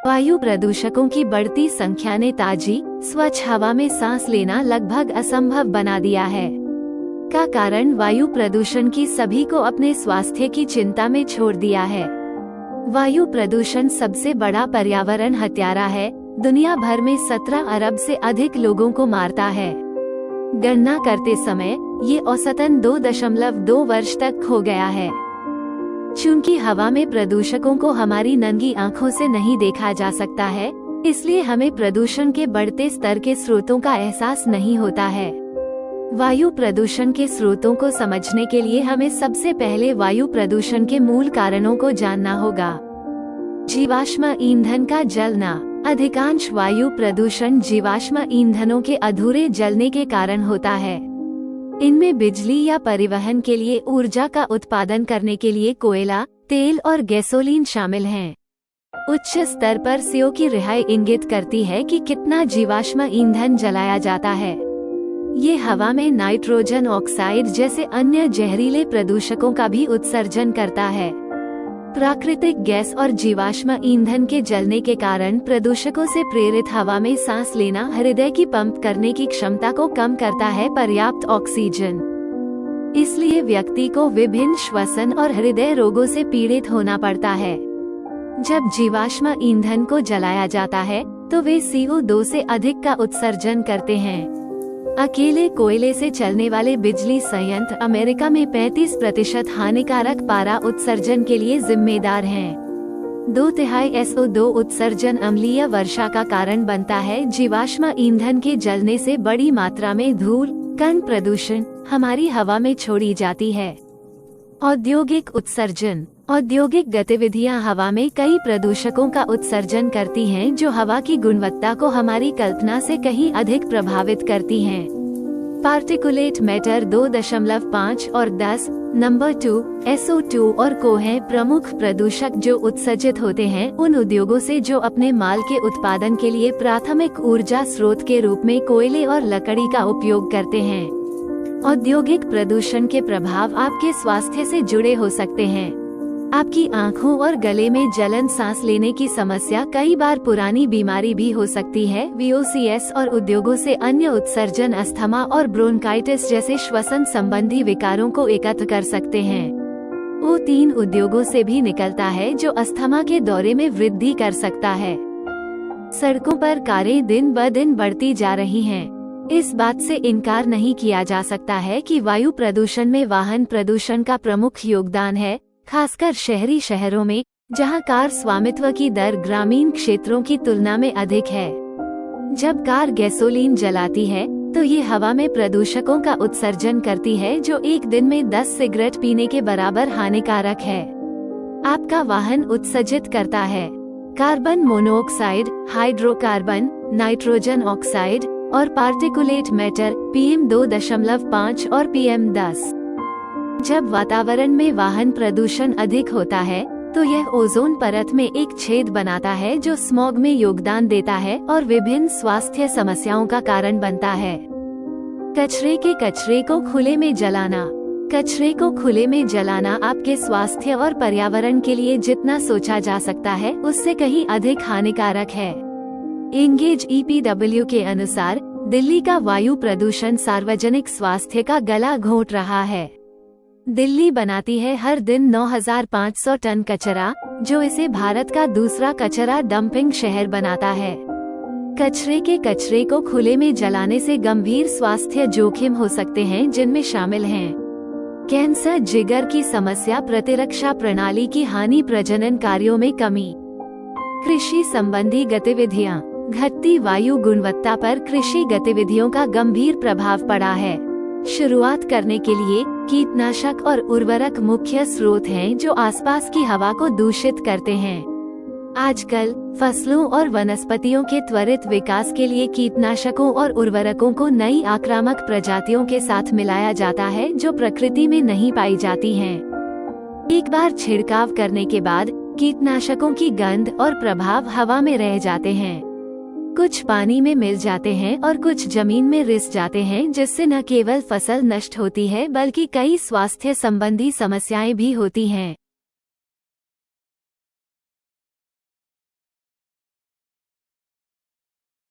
वायु प्रदूषकों की बढ़ती संख्या ने ताजी, स्वच्छ हवा में सांस लेना लगभग असंभव बना दिया है। का कारण वायु प्रदूषण की सभी को अपने स्वास्थ्य की चिंता में छोड़ दिया है। वायु प्रदूषण सबसे बड़ा पर्यावरण हत्यारा है। दुनिया भर में 17 अरब से अधिक लोगों को मारता है। गणना करते समय ये औसतन 2.2 वर्ष तक हो गया है। चूंकि हवा में प्रदूषकों को हमारी नंगी आंखों से नहीं देखा जा सकता है, इसलिए हमें प्रदूषण के बढ़ते स्तर के स्रोतों का एहसास नहीं होता है। वायु प्रदूषण के स्रोतों को समझने के लिए हमें सबसे पहले वायु प्रदूषण के मूल कारणों को जानना होगा। जीवाश्म ईंधन का जलना। अधिकांश वायु प्रदूषण जीवाश्म ईंधनों के अधूरे जलने के कारण होता है। इनमें बिजली या परिवहन के लिए ऊर्जा का उत्पादन करने के लिए कोयला, तेल और गैसोलीन शामिल हैं। उच्च स्तर पर CO की रिहाई इंगित करती है कि कितना जीवाश्म ईंधन जलाया जाता है। ये हवा में नाइट्रोजन ऑक्साइड जैसे अन्य जहरीले प्रदूषकों का भी उत्सर्जन करता है। प्राकृतिक गैस और जीवाश्म ईंधन के जलने के कारण प्रदूषकों से प्रेरित हवा में सांस लेना हृदय की पंप करने की क्षमता को कम करता है पर्याप्त ऑक्सीजन। इसलिए व्यक्ति को विभिन्न श्वसन और हृदय रोगों से पीड़ित होना पड़ता है। जब जीवाश्म ईंधन को जलाया जाता है तो वे CO2 से अधिक का उत्सर्जन करते हैं। अकेले कोयले से चलने वाले बिजली संयंत्र अमेरिका में 35% हानिकारक पारा उत्सर्जन के लिए जिम्मेदार हैं। 2/3 SO2 उत्सर्जन अम्लीय वर्षा का कारण बनता है। जीवाश्म ईंधन के जलने से बड़ी मात्रा में धूल, कण प्रदूषण हमारी हवा में छोड़ी जाती है। औद्योगिक उत्सर्जन। औद्योगिक गतिविधियां हवा में कई प्रदूषकों का उत्सर्जन करती हैं, जो हवा की गुणवत्ता को हमारी कल्पना से कहीं अधिक प्रभावित करती हैं। पार्टिकुलेट मैटर 2.5 और 10 नंबर 2 SO2 और CO हैं प्रमुख प्रदूषक जो उत्सर्जित होते हैं उन उद्योगों से जो अपने माल के उत्पादन के लिए प्राथमिक ऊर्जा स्रोत के रूप में कोयले और लकड़ी का उपयोग करते हैं। औद्योगिक प्रदूषण के प्रभाव आपके स्वास्थ्य से जुड़े हो सकते हैं। आपकी आँखों और गले में जलन, सांस लेने की समस्या, कई बार पुरानी बीमारी भी हो सकती है। VOCs और उद्योगों से अन्य उत्सर्जन अस्थमा और ब्रोंकाइटिस जैसे श्वसन संबंधी विकारों को एकत्र कर सकते हैं। O3 उद्योगों से भी निकलता है जो अस्थमा के दौरे में वृद्धि कर सकता है। सड़कों पर कारें दिन ब दिन बढ़ती जा रही हैं। इस बात से इनकार नहीं किया जा सकता है कि वायु प्रदूषण में वाहन प्रदूषण का प्रमुख योगदान है, खासकर शहरी शहरों में, जहां कार स्वामित्व की दर ग्रामीण क्षेत्रों की तुलना में अधिक है। जब कार गैसोलीन जलाती है तो ये हवा में प्रदूषकों का उत्सर्जन करती है जो एक दिन में 10 सिगरेट पीने के बराबर हानिकारक है। आपका वाहन उत्सर्जित करता है carbon monoxide, hydrocarbon, nitrogen oxide और पार्टिकुलेट मैटर PM 2.5 और PM 10। जब वातावरण में वाहन प्रदूषण अधिक होता है तो यह ओजोन परत में एक छेद बनाता है जो स्मॉग में योगदान देता है और विभिन्न स्वास्थ्य समस्याओं का कारण बनता है। कचरे को खुले में जलाना। कचरे को खुले में जलाना आपके स्वास्थ्य और पर्यावरण के लिए जितना सोचा जा सकता है उससे कहीं अधिक हानिकारक है। एंगेज EPW के अनुसार दिल्ली का वायु प्रदूषण सार्वजनिक स्वास्थ्य का गला घोंट रहा है। दिल्ली बनाती है हर दिन 9,500 टन कचरा, जो इसे भारत का दूसरा कचरा डंपिंग शहर बनाता है। कचरे को खुले में जलाने से गंभीर स्वास्थ्य जोखिम हो सकते हैं, जिनमें शामिल हैं कैंसर, जिगर की समस्या, प्रतिरक्षा प्रणाली की हानि, प्रजनन कार्यों में कमी। कृषि संबंधी गतिविधियां। घटती वायु गुणवत्ता पर कृषि गतिविधियों का गंभीर प्रभाव पड़ा है। शुरुआत करने के लिए कीटनाशक और उर्वरक मुख्य स्रोत हैं जो आसपास की हवा को दूषित करते हैं। आजकल फसलों और वनस्पतियों के त्वरित विकास के लिए कीटनाशकों और उर्वरकों को नई आक्रामक प्रजातियों के साथ मिलाया जाता है जो प्रकृति में नहीं पाई जाती हैं। एक बार छिड़काव करने के बाद कीटनाशकों की गंध और प्रभाव हवा में रह जाते हैं। कुछ पानी में मिल जाते हैं और कुछ जमीन में रिस जाते हैं, जिससे न केवल फसल नष्ट होती है बल्कि कई स्वास्थ्य संबंधी समस्याएं भी होती हैं।